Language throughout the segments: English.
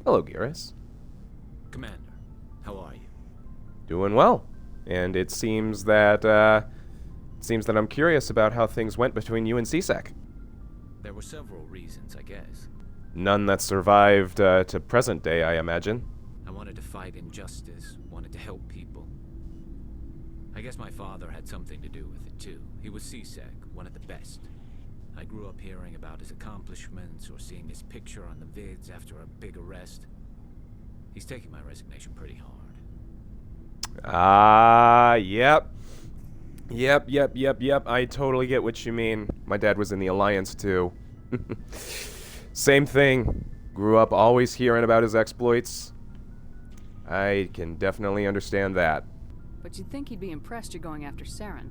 Hello, Geras. Commander, how are you? Doing well. And it seems that I'm curious about how things went between you and CSEC. There were several reasons, I guess. None that survived to present day, I imagine. I wanted to fight injustice, wanted to help people. I guess my father had something to do with it, too. He was CSEC, one of the best. I grew up hearing about his accomplishments or seeing his picture on the vids after a big arrest. He's taking my resignation pretty hard. Yep. Yep. I totally get what you mean. My dad was in the Alliance, too. Same thing. Grew up always hearing about his exploits. I can definitely understand that. But you'd think he'd be impressed you're going after Saren.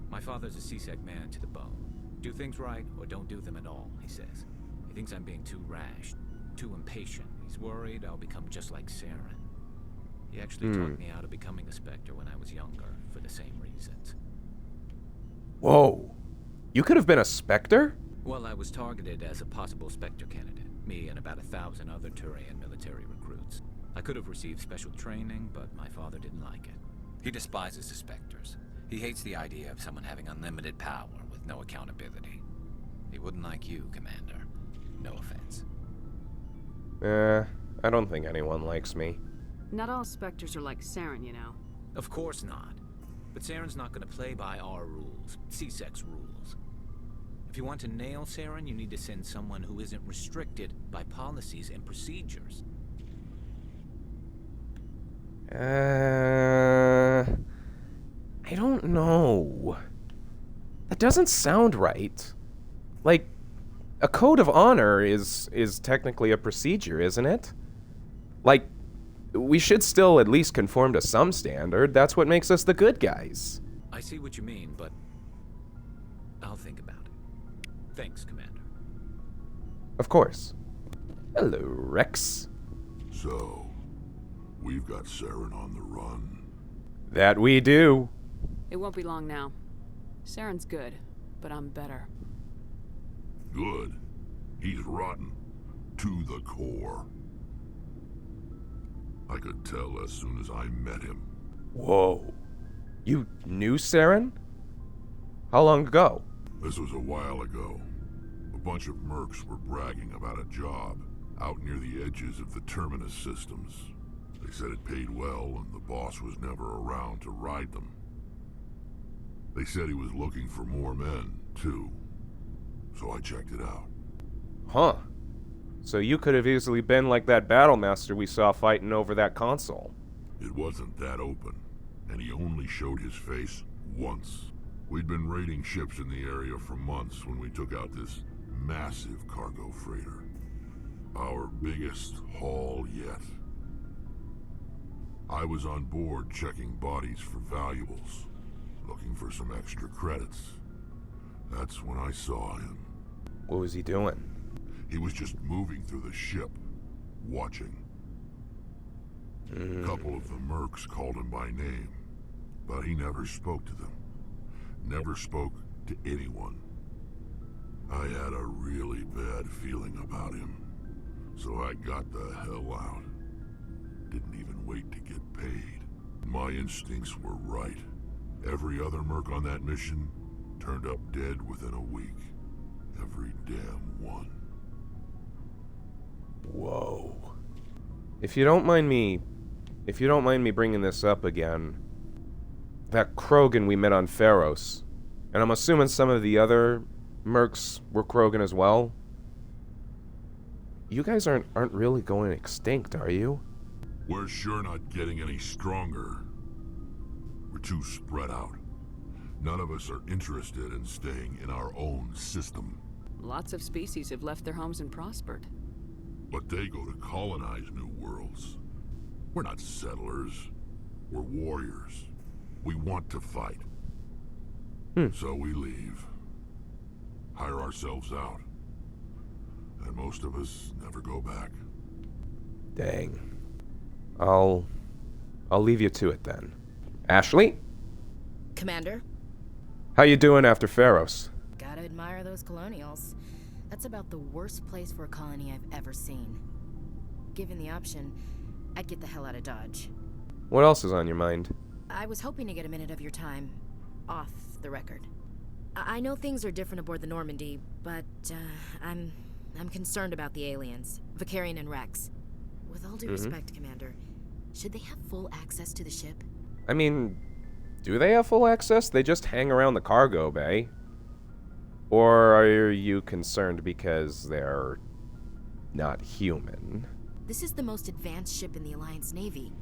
My father's a CSEC man to the bone. Do things right or don't do them at all, he says. He thinks I'm being too rash, too impatient. He's worried I'll become just like Saren. He actually talked me out of becoming a Spectre when I was younger, for the same reasons. Whoa. You could have been a Spectre? Well, I was targeted as a possible Spectre candidate. Me and about 1,000 other Turian military recruits. I could have received special training, but my father didn't like it. He despises the Spectres. He hates the idea of someone having unlimited power with no accountability. He wouldn't like you, Commander. No offense. I don't think anyone likes me. Not all Spectres are like Saren, you know. Of course not. But Saren's not going to play by our rules, CSEC's rules. If you want to nail Saren, you need to send someone who isn't restricted by policies and procedures. I don't know. That doesn't sound right. Like, a code of honor is technically a procedure, isn't it? Like, we should still at least conform to some standard. That's what makes us the good guys. I see what you mean, but I'll think about it. Thanks, Commander. Of course. Hello, Wrex. So, we've got Saren on the run. That we do. It won't be long now. Saren's good, but I'm better. Good. He's rotten. To the core. I could tell as soon as I met him. Whoa. You knew Saren? How long ago? This was a while ago. A bunch of mercs were bragging about a job out near the edges of the Terminus systems. They said it paid well and the boss was never around to ride them. They said he was looking for more men, too. So I checked it out. Huh. So you could have easily been like that Battlemaster we saw fighting over that console. It wasn't that open, and he only showed his face once. We'd been raiding ships in the area for months when we took out this massive cargo freighter. Our biggest haul yet. I was on board checking bodies for valuables, looking for some extra credits. That's when I saw him. What was he doing? He was just moving through the ship, watching. A couple of the mercs called him by name, but he never spoke to them. Never spoke to anyone. I had a really bad feeling about him, so I got the hell out. Didn't even wait to get paid. My instincts were right. Every other merc on that mission turned up dead within a week. Every damn one. Whoa. If you don't mind me bringing this up again, that Krogan we met on Pharos, and I'm assuming some of the other mercs were Krogan as well. You guys aren't really going extinct, are you? We're sure not getting any stronger. We're too spread out. None of us are interested in staying in our own system. Lots of species have left their homes and prospered. But they go to colonize new worlds. We're not settlers. We're warriors. We want to fight. So we leave. Hire ourselves out. And most of us never go back. Dang. I'll leave you to it then. Ashley? Commander? How you doing after Pharos? Gotta admire those colonials. That's about the worst place for a colony I've ever seen. given the option, I'd get the hell out of Dodge. What else is on your mind? I was hoping to get a minute of your time off the record. I know things are different aboard the Normandy, but I'm concerned about the aliens, Vicarian and Wrex. With all due respect, Commander, should they have full access to the ship? I mean, do they have full access? They just hang around the cargo bay. Or are you concerned because they're not human? This is the most advanced ship in the Alliance Navy.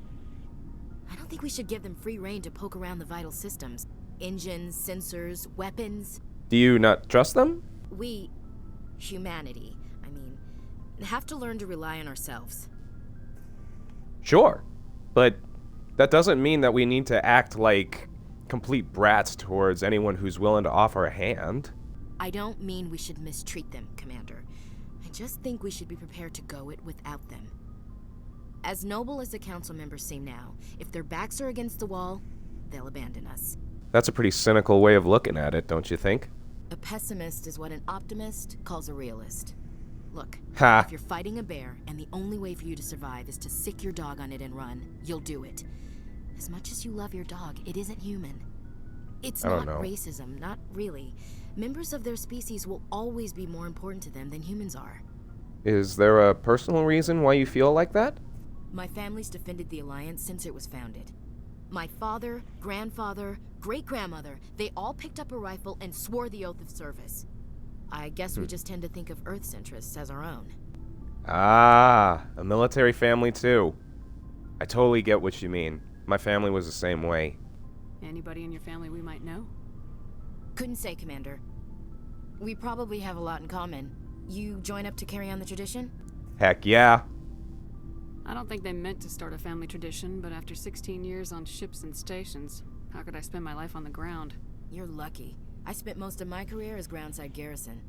I don't think we should give them free rein to poke around the vital systems. Engines, sensors, weapons. Do you not trust them? We, humanity, I mean, have to learn to rely on ourselves. Sure. But that doesn't mean that we need to act like complete brats towards anyone who's willing to offer a hand. I don't mean we should mistreat them, Commander. I just think we should be prepared to go it without them. As noble as the council members seem now, if their backs are against the wall, they'll abandon us. That's a pretty cynical way of looking at it, don't you think? A pessimist is what an optimist calls a realist. Look, Ha! if you're fighting a bear and the only way for you to survive is to sick your dog on it and run, you'll do it. As much as you love your dog, it isn't human. It's I not don't know. racism, not really. Members of their species will always be more important to them than humans are. Is there a personal reason why you feel like that? My family's defended the Alliance since it was founded. My father, grandfather, great-grandmother, they all picked up a rifle and swore the oath of service. I guess we just tend to think of Earth's interests as our own. Ah, a military family too. I totally get what you mean. My family was the same way. Anybody in your family we might know? Couldn't say, Commander. We probably have a lot in common. You join up to carry on the tradition? Heck yeah. I don't think they meant to start a family tradition, but after 16 years on ships and stations, how could I spend my life on the ground? You're lucky. I spent most of my career as groundside garrison.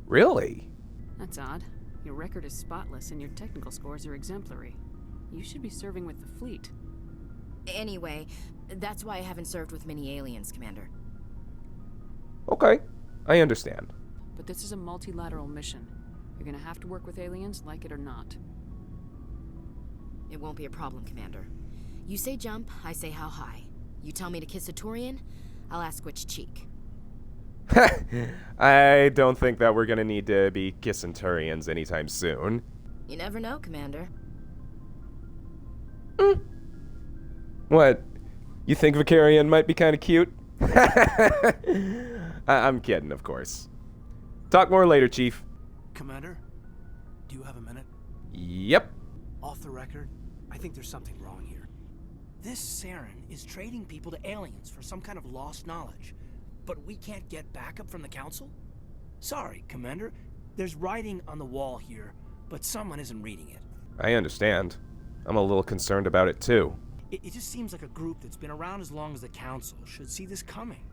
Really? That's odd. Your record is spotless and your technical scores are exemplary. You should be serving with the fleet. Anyway, that's why I haven't served with many aliens, Commander. Okay, I understand. But this is a multilateral mission. You're gonna have to work with aliens, like it or not. It won't be a problem, Commander. You say jump, I say how high. You tell me to kiss a Turian, I'll ask which cheek. I don't think that we're gonna need to be kissing Turians anytime soon. You never know, Commander. What? You think Vicarian might be kind of cute? I'm kidding, of course. Talk more later, Chief. Commander, do you have a minute? Yep. Off the record, I think there's something wrong here. This Saren is trading people to aliens for some kind of lost knowledge, but we can't get backup from the Council? Sorry, Commander. There's writing on the wall here, but someone isn't reading it. I understand. I'm a little concerned about it, too. It just seems like a group that's been around as long as the Council should see this coming.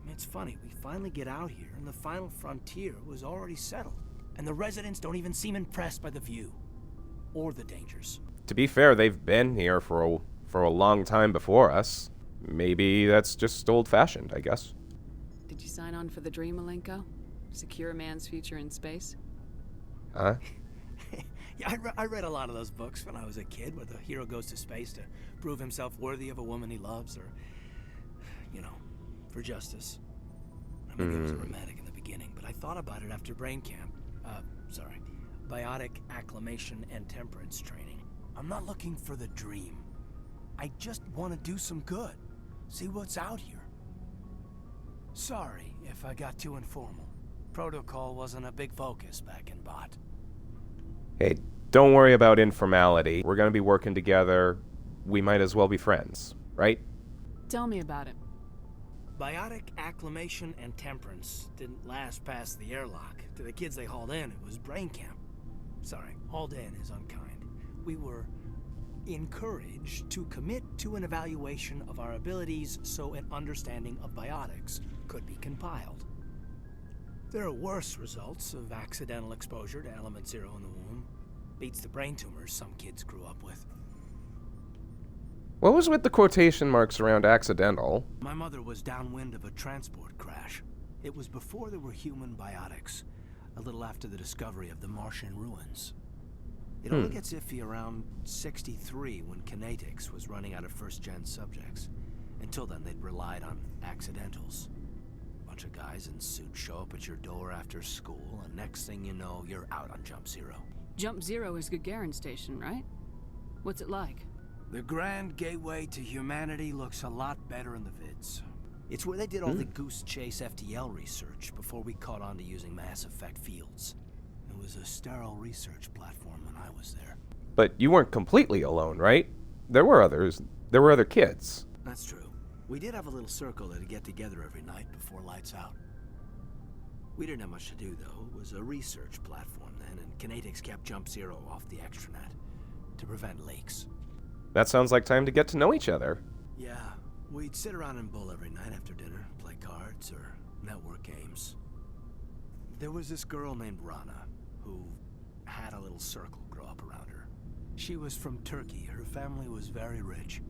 I mean, it's funny, we finally get out here, and the final frontier was already settled. And the residents don't even seem impressed by the view. Or the dangers. To be fair, they've been here for a long time before us. Maybe that's just old-fashioned, I guess. Did you sign on for the dream, Malenko? Secure a man's future in space? Huh? Yeah, I read a lot of those books when I was a kid, where the hero goes to space to prove himself worthy of a woman he loves, or, you know, for justice. I mean, it was romantic in the beginning, but I thought about it after brain camp. Biotic acclimation and temperance training. I'm not looking for the dream. I just want to do some good. See what's out here. Sorry if I got too informal. Protocol wasn't a big focus back in Bot. Hey, don't worry about informality. We're gonna be working together. We might as well be friends, right? Tell me about it. Biotic acclimation and temperance didn't last past the airlock. To the kids they hauled in, it was brain camp. Sorry, hauled in is unkind. We were encouraged to commit to an evaluation of our abilities so an understanding of biotics could be compiled. There are worse results of accidental exposure to element 0 in the womb. Beats the brain tumors some kids grew up with. What was with the quotation marks around accidental? My mother was downwind of a transport crash. It was before there were human biotics, a little after the discovery of the Martian ruins. It only gets iffy around 63 when Kinetics was running out of first-gen subjects. Until then, they'd relied on accidentals. Bunch of guys in suits show up at your door after school, and next thing you know, you're out on Jump Zero. Jump Zero is Gagarin Station, right? What's it like? The Grand Gateway to Humanity looks a lot better in the vids. It's where they did all the Goose Chase FTL research before we caught on to using mass effect fields. It was a sterile research platform when I was there. But you weren't completely alone, right? There were others. There were other kids. That's true. We did have a little circle that'd get together every night before lights out. We didn't have much to do, though. It was a research platform then, and Kinetics kept Jump Zero off the extranet to prevent leaks. That sounds like time to get to know each other. Yeah, we'd sit around and bull every night after dinner, play cards or network games. There was this girl named Rana, who had a little circle grow up around her. She was from Turkey. Her family was very rich.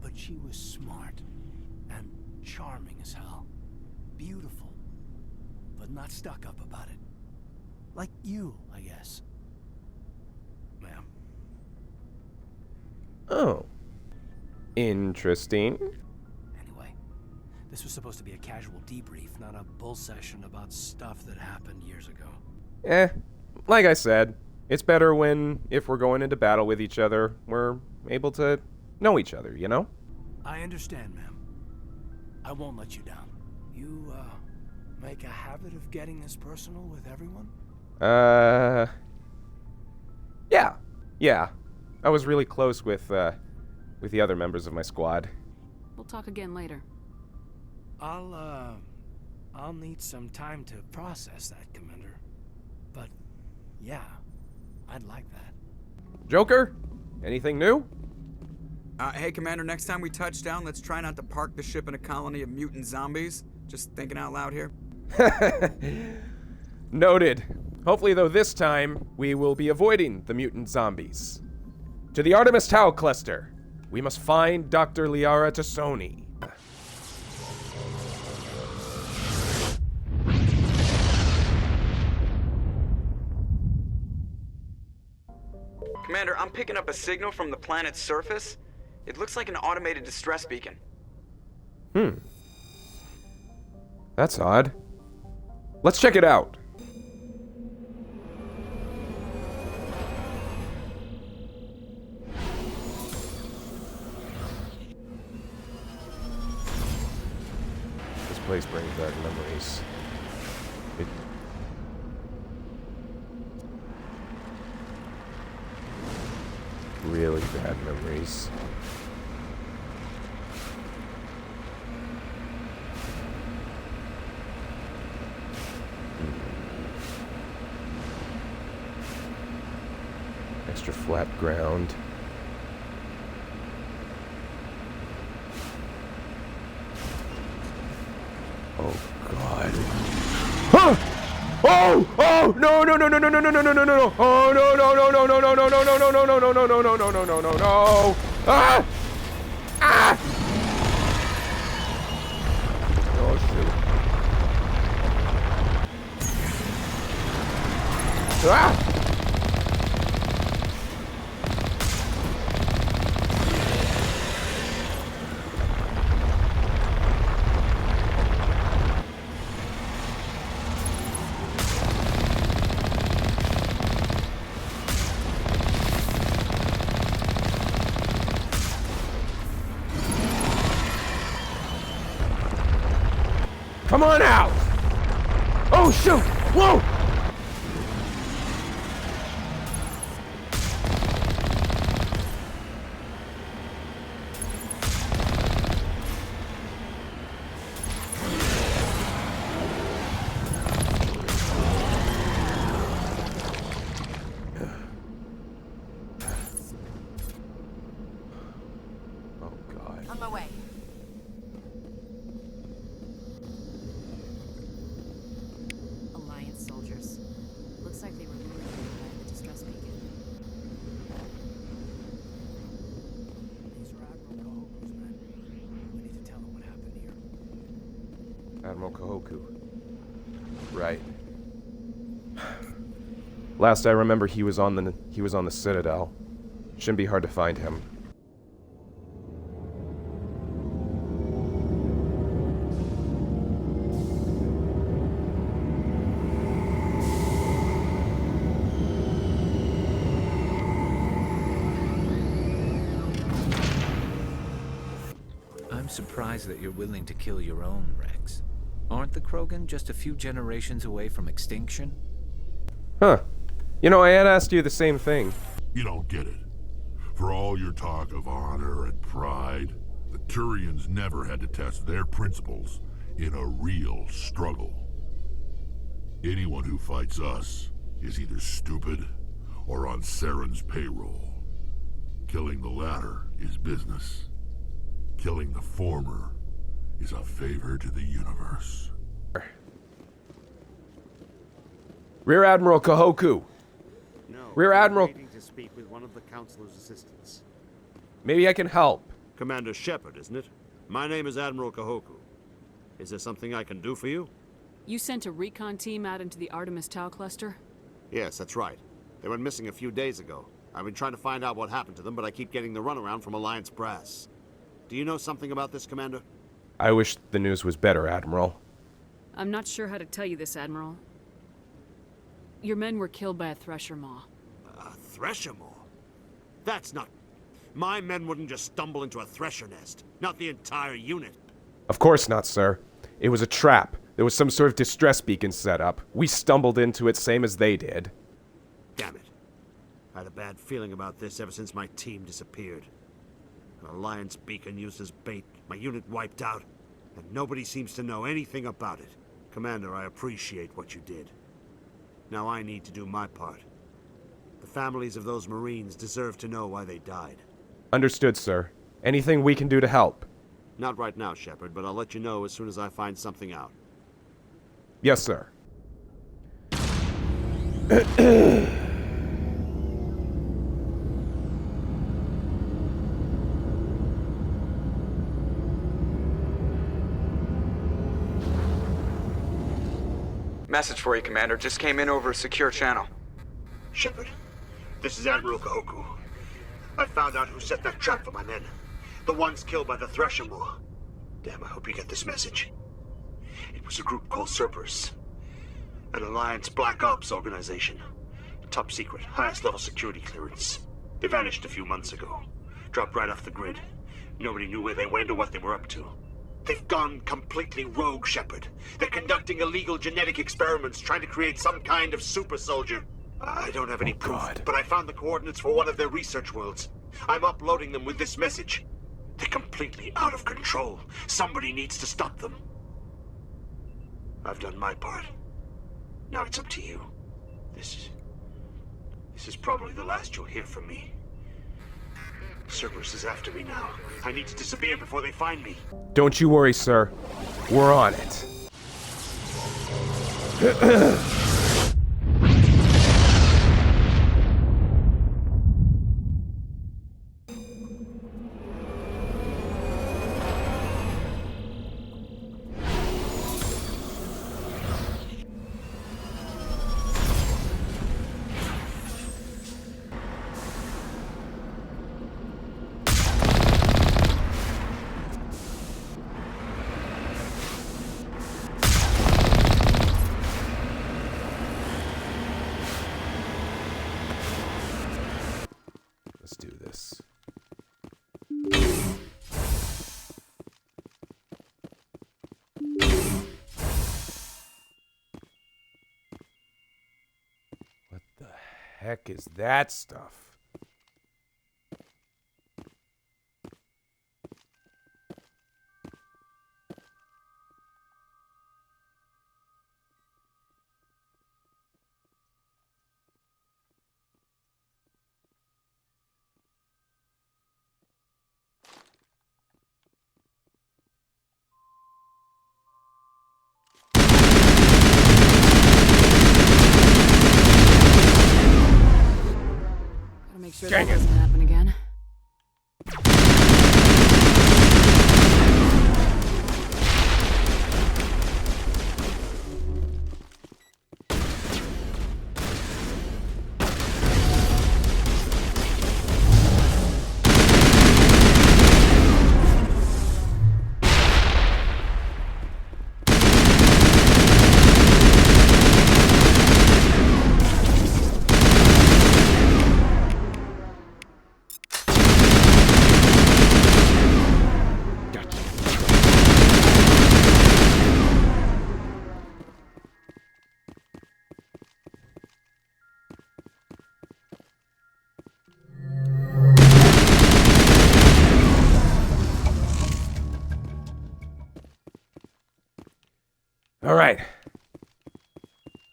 But she was smart and charming as hell. Beautiful, but not stuck up about it. Like you, I guess. Ma'am. Oh. Interesting. Anyway, this was supposed to be a casual debrief, not a bull session about stuff that happened years ago. Like I said, it's better if we're going into battle with each other, we're able to know each other, you know? I understand, ma'am. I won't let you down. You, make a habit of getting this personal with everyone? Yeah. I was really close with the other members of my squad. We'll talk again later. I'll need some time to process that, Commander. But, yeah, I'd like that. Joker? Anything new? Hey, Commander, next time we touch down, let's try not to park the ship in a colony of mutant zombies. Just thinking out loud here. Noted. Hopefully, though, this time, we will be avoiding the mutant zombies. To the Artemis Tau cluster. We must find Dr. Liara Tassoni. Commander, I'm picking up a signal from the planet's surface. It looks like an automated distress beacon. That's odd. Let's check it out. This place brings back memories. Really bad memories. Extra flat ground. Oh God. Huh! Oh! No! No! No! No! No! No! No! No! No! No! No! Oh no! No! No! No! No! No! No! No! No! No! No! No! No! No! No! No! No! No! No! No! Ah! Ah! Oh shoot! Ah! Come on out! Oh shoot! Whoa! Oh God. On my way. Alliance soldiers. Looks like they were lured by the distress beacon. These are Admiral Kahoku's men. We need to tell them what happened here. Admiral Kahoku. Right. Last I remember, he was on the Citadel. Shouldn't be hard to find him. I'm surprised that you're willing to kill your own, Wrex. Aren't the Krogan just a few generations away from extinction? Huh. You know, I had asked you the same thing. You don't get it. For all your talk of honor and pride, the Turians never had to test their principles in a real struggle. Anyone who fights us is either stupid or on Saren's payroll. Killing the latter is business. Killing the former is a favor to the universe. Rear Admiral Kahoku. No, Rear Admiral- I'm waiting to speak with one of the Councilor's assistants. Maybe I can help. Commander Shepard, isn't it? My name is Admiral Kahoku. Is there something I can do for you? You sent a recon team out into the Artemis Tau cluster? Yes, that's right. They went missing a few days ago. I've been trying to find out what happened to them, but I keep getting the runaround from Alliance brass. Do you know something about this, Commander? I wish the news was better, Admiral. I'm not sure how to tell you this, Admiral. Your men were killed by a Thresher Maw. A Thresher Maw? That's not... My men wouldn't just stumble into a Thresher nest. Not the entire unit. Of course not, sir. It was a trap. There was some sort of distress beacon set up. We stumbled into it same as they did. Damn it. I had a bad feeling about this ever since my team disappeared. An Alliance beacon used as bait, my unit wiped out, and nobody seems to know anything about it. Commander, I appreciate what you did. Now I need to do my part. The families of those Marines deserve to know why they died. Understood, sir. Anything we can do to help? Not right now, Shepard, but I'll let you know as soon as I find something out. Yes, sir. Message for you, Commander. Just came in over a secure channel. Shepard, this is Admiral Kahoku. I found out who set that trap for my men. The ones killed by the Thresher Maw. Damn, I hope you get this message. It was a group called Cerberus. An Alliance Black Ops organization. Top secret, highest level security clearance. They vanished a few months ago. Dropped right off the grid. Nobody knew where they went or what they were up to. They've gone completely rogue, Shepard. They're conducting illegal genetic experiments, trying to create some kind of super soldier. I don't have any proof, God. but I found the coordinates for one of their research worlds. I'm uploading them with this message. They're completely out of control. Somebody needs to stop them. I've done my part. Now it's up to you. This is probably the last you'll hear from me. Cerberus is after me now. I need to disappear before they find me. Don't you worry, sir. We're on it. Let's do this. What the heck is that stuff? Gotta make sure Dang that it. doesn't happen again.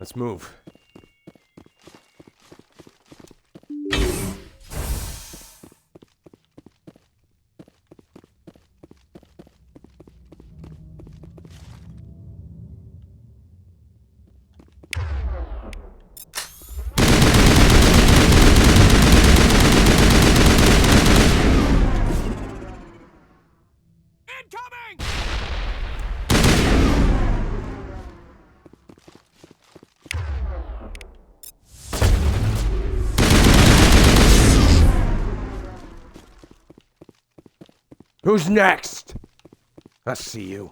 Let's move. Who's next? I see you.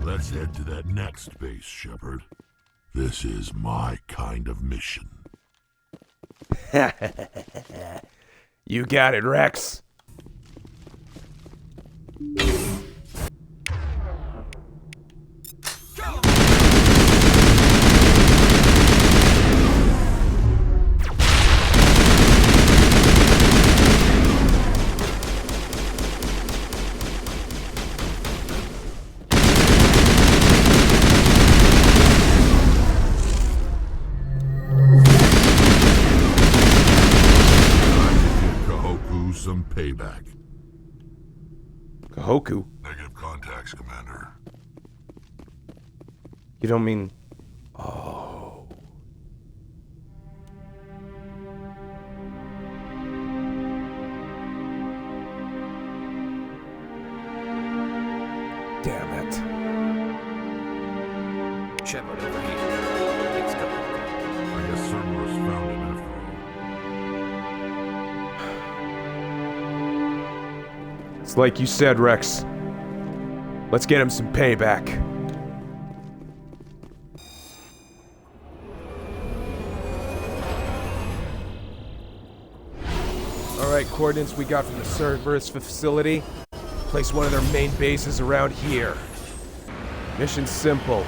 Let's head to that next base, Shepard. This is my kind of mission. You got it, Wrex. Some payback. Kahoku? Negative contacts, Commander. You don't mean... Oh. Damn it. Shepard over here. It's Capcut. I guess Cerberus found him after all. It's like you said, Wrex. Let's get him some payback. Alright, coordinates we got from the Cerberus facility. Place one of their main bases around here. Mission's simple.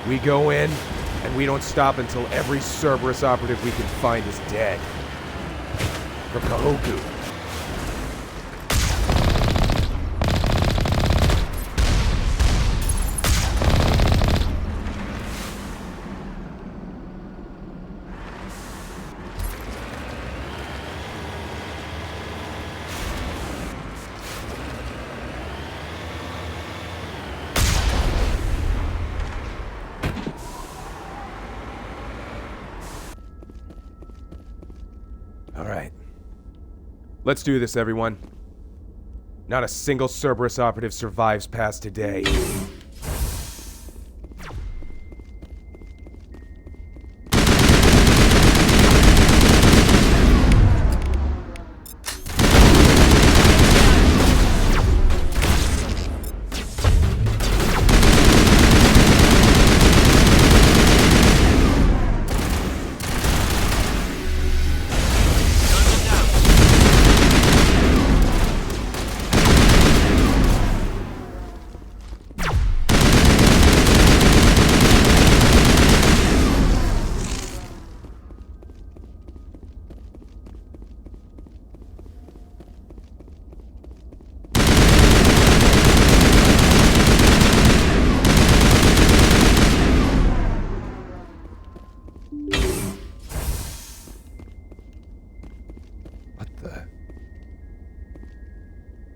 We go in, and we don't stop until every Cerberus operative we can find is dead. For Kahoku. Alright. Let's do this, everyone. Not a single Cerberus operative survives past today.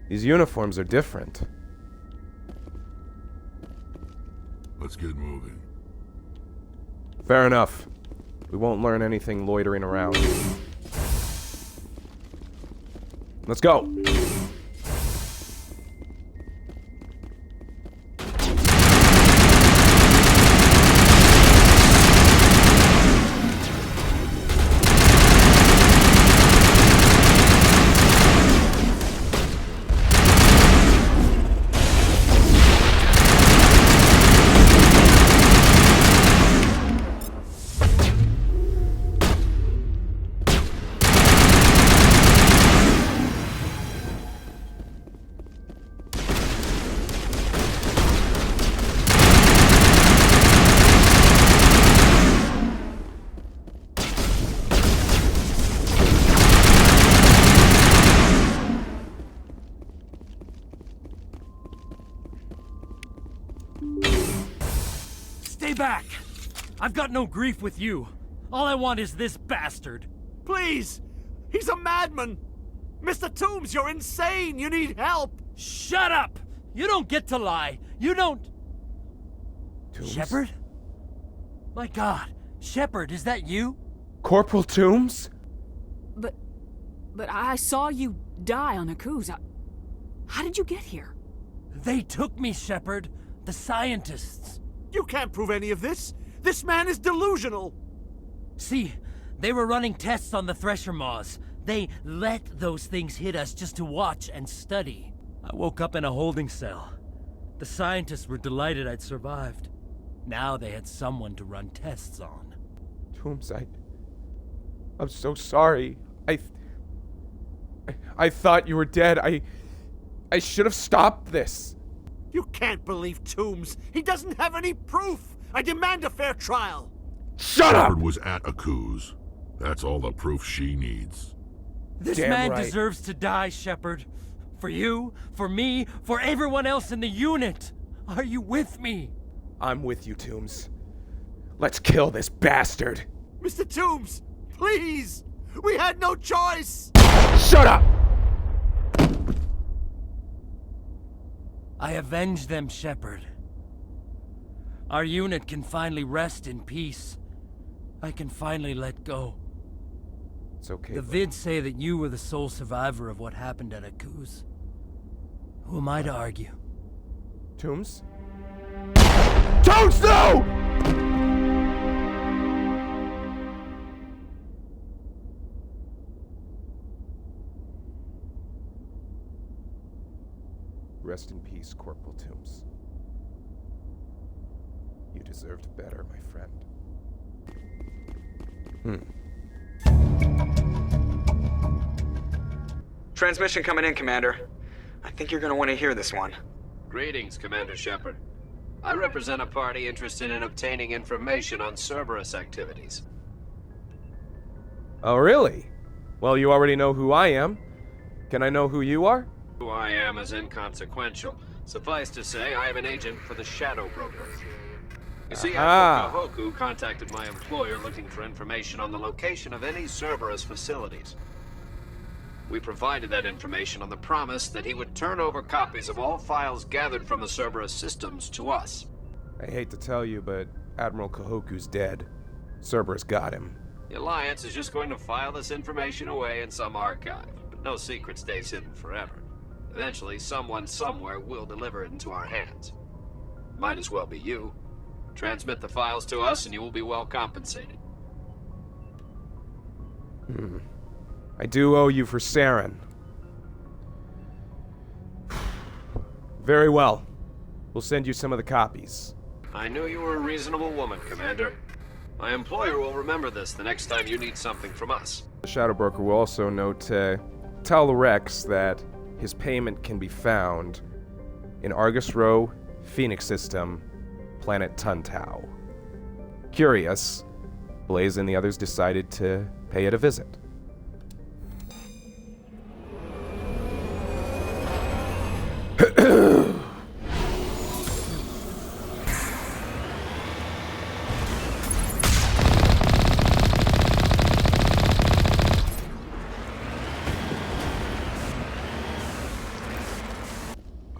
These uniforms are different. Let's get moving. Fair enough. We won't learn anything loitering around. Let's go! Stay back! I've got no grief with you. All I want is this bastard. Please! He's a madman! Mr. Toombs, you're insane! You need help! Shut up! You don't get to lie. You don't... Toombs? Shepard? My God, Shepard, is that you? Corporal Toombs? But I saw you die on Aku's. How did you get here? They took me, Shepard. The scientists. You can't prove any of this! This man is delusional! See, they were running tests on the Thresher Maws. They let those things hit us just to watch and study. I woke up in a holding cell. The scientists were delighted I'd survived. Now they had someone to run tests on. Toombs, I'm so sorry. I thought you were dead. I should have stopped this. You can't believe Toombs! He doesn't have any proof! I demand a fair trial! Shut up! Shepard was at Aku's. That's all the proof she needs. This Damn man right. deserves to die, Shepard. For you, for me, for everyone else in the unit. Are you with me? I'm with you, Toombs. Let's kill this bastard. Mr. Toombs, please! We had no choice! Shut up! I avenge them, Shepard. Our unit can finally rest in peace. I can finally let go. It's okay. The vids say that you were the sole survivor of what happened at Aku's. Who am I to argue? Toombs? Toombs, no! Rest in peace, Corporal Toombs. You deserved better, my friend. Transmission coming in, Commander. I think you're gonna want to hear this one. Greetings, Commander Shepard. I represent a party interested in obtaining information on Cerberus activities. Oh, really? Well, you already know who I am. Can I know who you are? Who I am is inconsequential. Suffice to say, I am an agent for the Shadow Broker. You see, Aha. Hoku contacted my employer looking for information on the location of any Cerberus facilities. We provided that information on the promise that he would turn over copies of all files gathered from the Cerberus systems to us. I hate to tell you, but Admiral Kahoku's dead. Cerberus got him. The Alliance is just going to file this information away in some archive, but no secret stays hidden forever. Eventually, someone somewhere will deliver it into our hands. Might as well be you. Transmit the files to us and you will be well compensated. I do owe you for Saren. Very well. We'll send you some of the copies. I knew you were a reasonable woman, Commander. My employer will remember this the next time you need something from us. The Shadow Broker will also note to tell Wrex that his payment can be found in Argus Row, Phoenix System, Planet Tuntau. Curious, Blaze and the others decided to pay it a visit.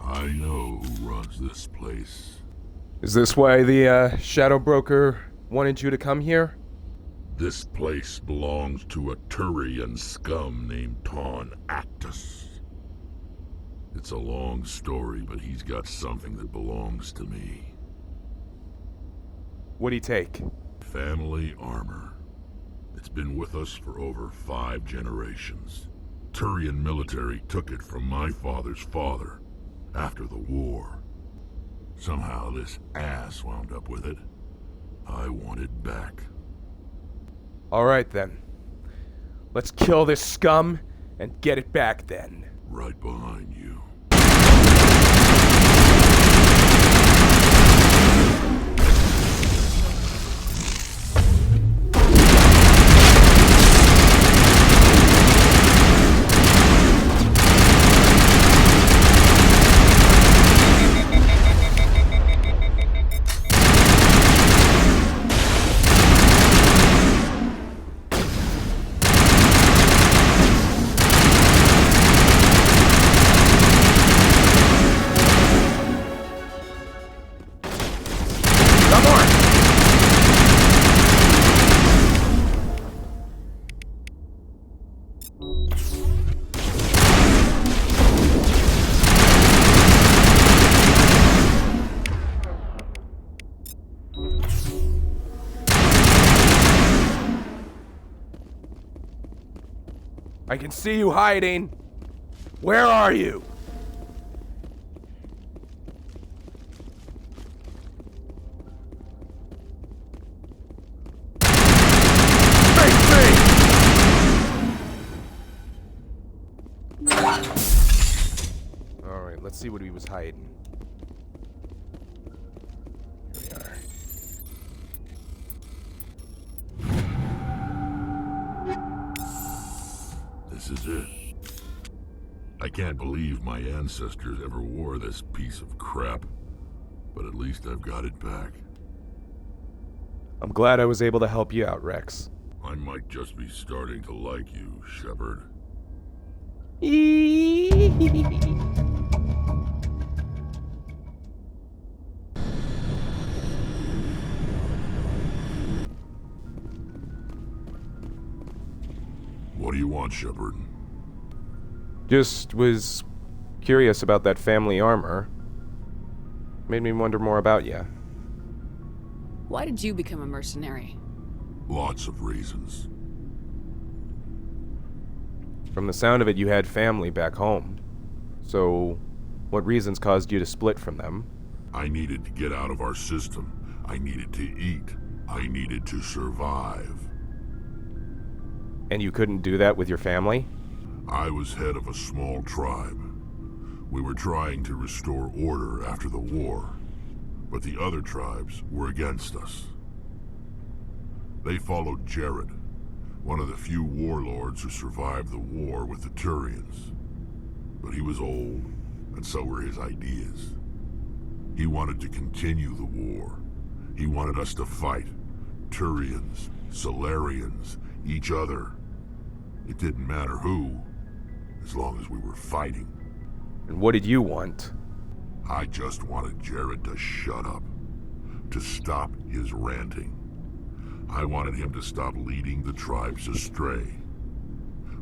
I know who runs this place. Is this why the Shadow Broker wanted you to come here? This place belongs to a Turian scum named Ton Actus. It's a long story, but he's got something that belongs to me. What'd he take? Family armor. It's been with us for over 5 generations. Turian military took it from my father's father after the war. Somehow this ass wound up with it. I want it back. Alright then. Let's kill this scum and get it back then. Right behind you. I can see you hiding. Where are you? Alright, let's see what he was hiding. Here we are. This is it. I can't believe my ancestors ever wore this piece of crap, but at least I've got it back. I'm glad I was able to help you out, Wrex. I might just be starting to like you, Shepard. What do you want, Shepard? Just was curious about that family armor. Made me wonder more about you. Why did you become a mercenary? Lots of reasons. From the sound of it, you had family back home. So, what reasons caused you to split from them? I needed to get out of our system. I needed to eat. I needed to survive. And you couldn't do that with your family? I was head of a small tribe. We were trying to restore order after the war, but the other tribes were against us. They followed Jared, one of the few warlords who survived the war with the Turians. But he was old, and so were his ideas. He wanted to continue the war. He wanted us to fight. Turians, Solarians, each other. It didn't matter who, as long as we were fighting. And what did you want? I just wanted Jared to shut up, to stop his ranting. I wanted him to stop leading the tribes astray.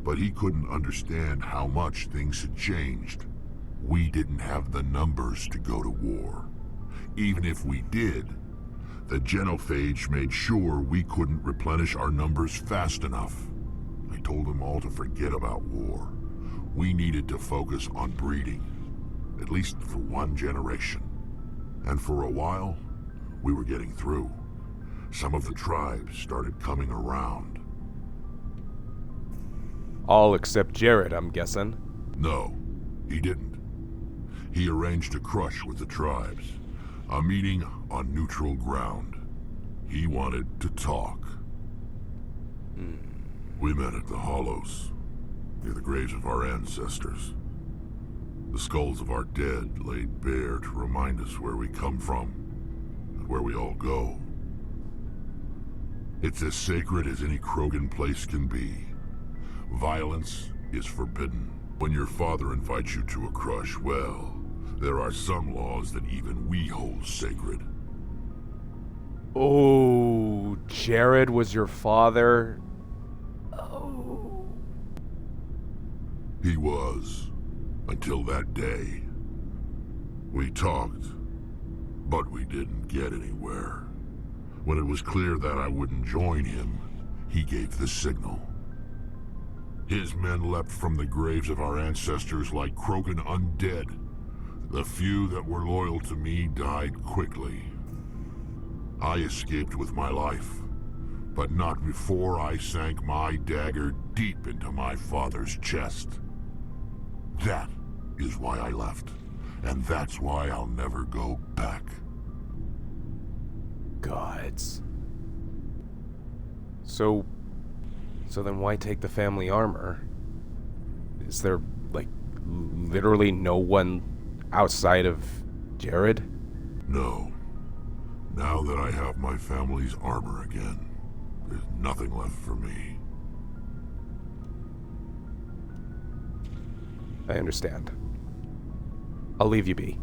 But he couldn't understand how much things had changed. We didn't have the numbers to go to war. Even if we did, the genophage made sure we couldn't replenish our numbers fast enough. I told them all to forget about war. We needed to focus on breeding, at least for one generation. And for a while, we were getting through. Some of the tribes started coming around. All except Jared, I'm guessing. No, he didn't. He arranged a crush with the tribes. A meeting on neutral ground. He wanted to talk. We met at the Hollows, near the graves of our ancestors. The skulls of our dead laid bare to remind us where we come from, and where we all go. It's as sacred as any Krogan place can be. Violence is forbidden. When your father invites you to a crush, well, there are some laws that even we hold sacred. Oh, Jared was your father? Oh. He was, until that day. We talked, but we didn't get anywhere. When it was clear that I wouldn't join him, he gave the signal. His men leapt from the graves of our ancestors like Krogan undead. The few that were loyal to me died quickly. I escaped with my life, but not before I sank my dagger deep into my father's chest. That is why I left, and that's why I'll never go back. Gods. So then why take the family armor? Is there, like, literally no one outside of Jared? No. Now that I have my family's armor again, there's nothing left for me. I understand. I'll leave you be.